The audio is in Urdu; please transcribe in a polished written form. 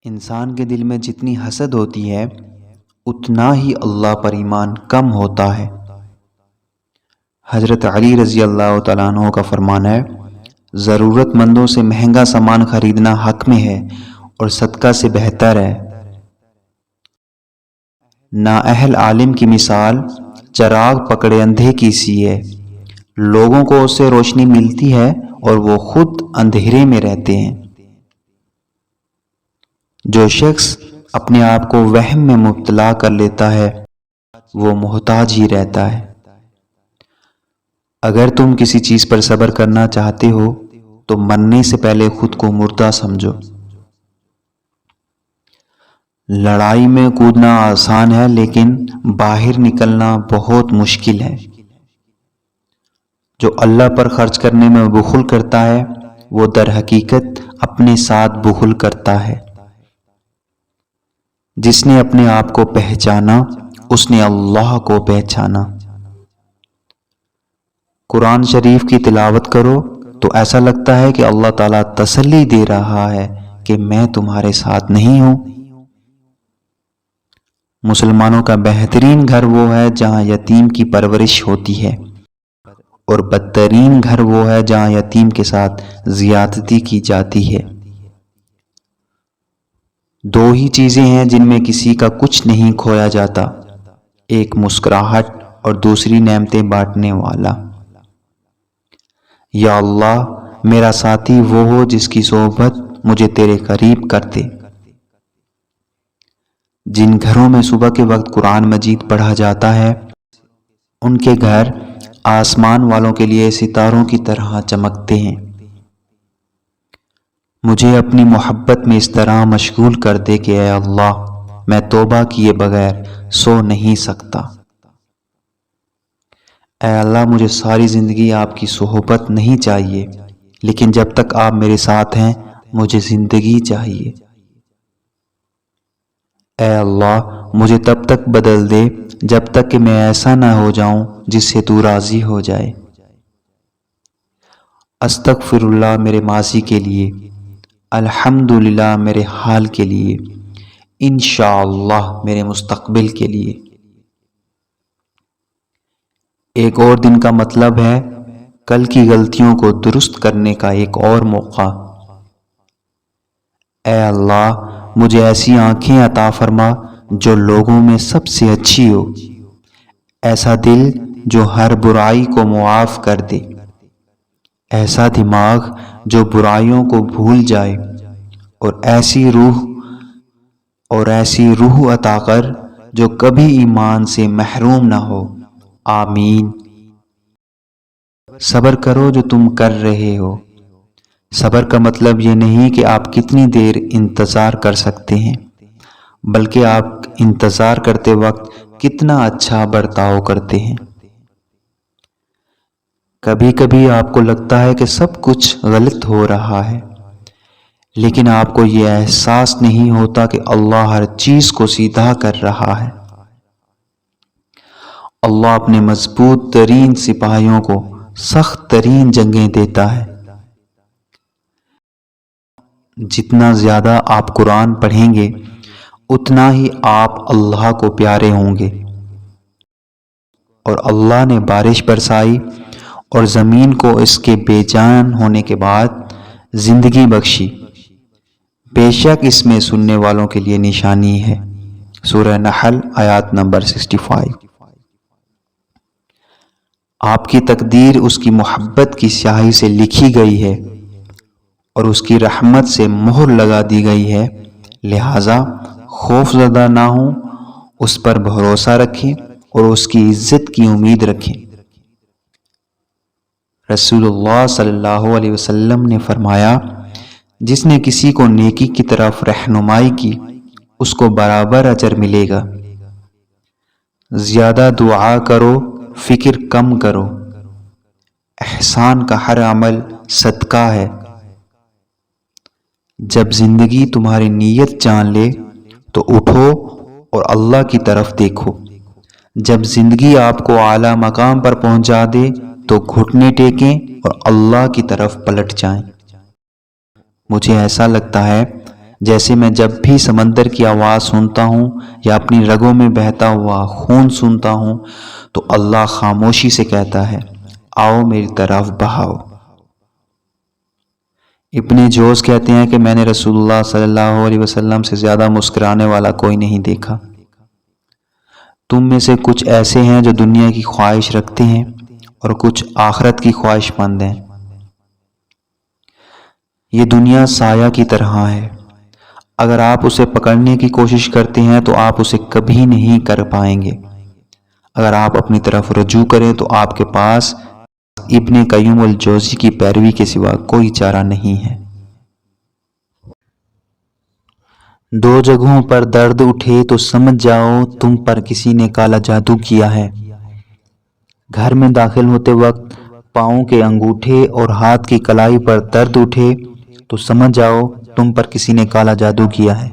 انسان کے دل میں جتنی حسد ہوتی ہے اتنا ہی اللہ پر ایمان کم ہوتا ہے۔ حضرت علی رضی اللہ تعالیٰ عنہ کا فرمان ہے، ضرورت مندوں سے مہنگا سامان خریدنا حق میں ہے اور صدقہ سے بہتر ہے۔ نااہل عالم کی مثال چراغ پکڑے اندھے کی سی ہے، لوگوں کو اس سے روشنی ملتی ہے اور وہ خود اندھیرے میں رہتے ہیں۔ جو شخص اپنے آپ کو وہم میں مبتلا کر لیتا ہے وہ محتاج ہی رہتا ہے۔ اگر تم کسی چیز پر صبر کرنا چاہتے ہو تو مرنے سے پہلے خود کو مردہ سمجھو۔ لڑائی میں کودنا آسان ہے لیکن باہر نکلنا بہت مشکل ہے۔ جو اللہ پر خرچ کرنے میں بخل کرتا ہے وہ در حقیقت اپنے ساتھ بخل کرتا ہے۔ جس نے اپنے آپ کو پہچانا اس نے اللہ کو پہچانا۔ قرآن شریف کی تلاوت کرو تو ایسا لگتا ہے کہ اللہ تعالیٰ تسلی دے رہا ہے کہ میں تمہارے ساتھ نہیں ہوں۔ مسلمانوں کا بہترین گھر وہ ہے جہاں یتیم کی پرورش ہوتی ہے اور بدترین گھر وہ ہے جہاں یتیم کے ساتھ زیادتی کی جاتی ہے۔ دو ہی چیزیں ہیں جن میں کسی کا کچھ نہیں کھویا جاتا، ایک مسکراہٹ اور دوسری نعمتیں بانٹنے والا۔ یا اللہ میرا ساتھی وہ ہو جس کی صحبت مجھے تیرے قریب کر دے۔ جن گھروں میں صبح کے وقت قرآن مجید پڑھا جاتا ہے ان کے گھر آسمان والوں کے لیے ستاروں کی طرح چمکتے ہیں۔ مجھے اپنی محبت میں اس طرح مشغول کر دے کہ اے اللہ میں توبہ کیے بغیر سو نہیں سکتا۔ اے اللہ مجھے ساری زندگی آپ کی صحبت نہیں چاہیے، لیکن جب تک آپ میرے ساتھ ہیں مجھے زندگی چاہیے۔ اے اللہ مجھے تب تک بدل دے جب تک کہ میں ایسا نہ ہو جاؤں جس سے تو راضی ہو جائے۔ استغفر اللہ میرے ماضی کے لیے، الحمدللہ میرے حال کے لیے، انشاءاللہ میرے مستقبل کے لیے۔ ایک اور دن کا مطلب ہے کل کی غلطیوں کو درست کرنے کا ایک اور موقع۔ اے اللہ مجھے ایسی آنکھیں عطا فرما جو لوگوں میں سب سے اچھی ہو، ایسا دل جو ہر برائی کو معاف کر دے، ایسا دماغ جو برائیوں کو بھول جائے، اور ایسی روح عطا کر جو کبھی ایمان سے محروم نہ ہو، آمین۔ صبر کرو جو تم کر رہے ہو۔ صبر کا مطلب یہ نہیں کہ آپ کتنی دیر انتظار کر سکتے ہیں، بلکہ آپ انتظار کرتے وقت کتنا اچھا برتاؤ کرتے ہیں۔ کبھی کبھی آپ کو لگتا ہے کہ سب کچھ غلط ہو رہا ہے، لیکن آپ کو یہ احساس نہیں ہوتا کہ اللہ ہر چیز کو سیدھا کر رہا ہے۔ اللہ اپنے مضبوط ترین سپاہیوں کو سخت ترین جنگیں دیتا ہے۔ جتنا زیادہ آپ قرآن پڑھیں گے اتنا ہی آپ اللہ کو پیارے ہوں گے، اور اللہ نے بارش برسائی اور زمین کو اس کے بے جان ہونے کے بعد زندگی بخشی، بے شک اس میں سننے والوں کے لیے نشانی ہے۔ سورہ نحل آیات نمبر 65۔ آپ کی تقدیر اس کی محبت کی سیاہی سے لکھی گئی ہے اور اس کی رحمت سے مہر لگا دی گئی ہے، لہٰذا خوف زدہ نہ ہوں، اس پر بھروسہ رکھیں اور اس کی عزت کی امید رکھیں۔ رسول اللہ صلی اللہ علیہ وسلم نے فرمایا، جس نے کسی کو نیکی کی طرف رہنمائی کی اس کو برابر اجر ملے گا۔ زیادہ دعا کرو فکر کم کرو، احسان کا ہر عمل صدقہ ہے۔ جب زندگی تمہاری نیت جان لے تو اٹھو اور اللہ کی طرف دیکھو، جب زندگی آپ کو اعلیٰ مقام پر پہنچا دے تو گھٹنے ٹیکیں اور اللہ کی طرف پلٹ جائیں۔ مجھے ایسا لگتا ہے جیسے میں جب بھی سمندر کی آواز سنتا ہوں یا اپنی رگوں میں بہتا ہوا خون سنتا ہوں تو اللہ خاموشی سے کہتا ہے آؤ میری طرف بہاؤ۔ ابن جوز کہتے ہیں کہ میں نے رسول اللہ صلی اللہ علیہ وسلم سے زیادہ مسکرانے والا کوئی نہیں دیکھا۔ تم میں سے کچھ ایسے ہیں جو دنیا کی خواہش رکھتے ہیں اور کچھ آخرت کی خواہش مند ہیں۔ یہ دنیا سایہ کی طرح ہے، اگر آپ اسے پکڑنے کی کوشش کرتے ہیں تو آپ اسے کبھی نہیں کر پائیں گے۔ اگر آپ اپنی طرف رجوع کریں تو آپ کے پاس ابن قیم الجوزی کی پیروی کے سوا کوئی چارہ نہیں ہے۔ دو جگہوں پر درد اٹھے تو سمجھ جاؤ تم پر کسی نے کالا جادو کیا ہے۔ گھر میں داخل ہوتے وقت پاؤں کے انگوٹھے اور ہاتھ کی کلائی پر درد اٹھے تو سمجھ جاؤ تم پر کسی نے کالا جادو کیا ہے۔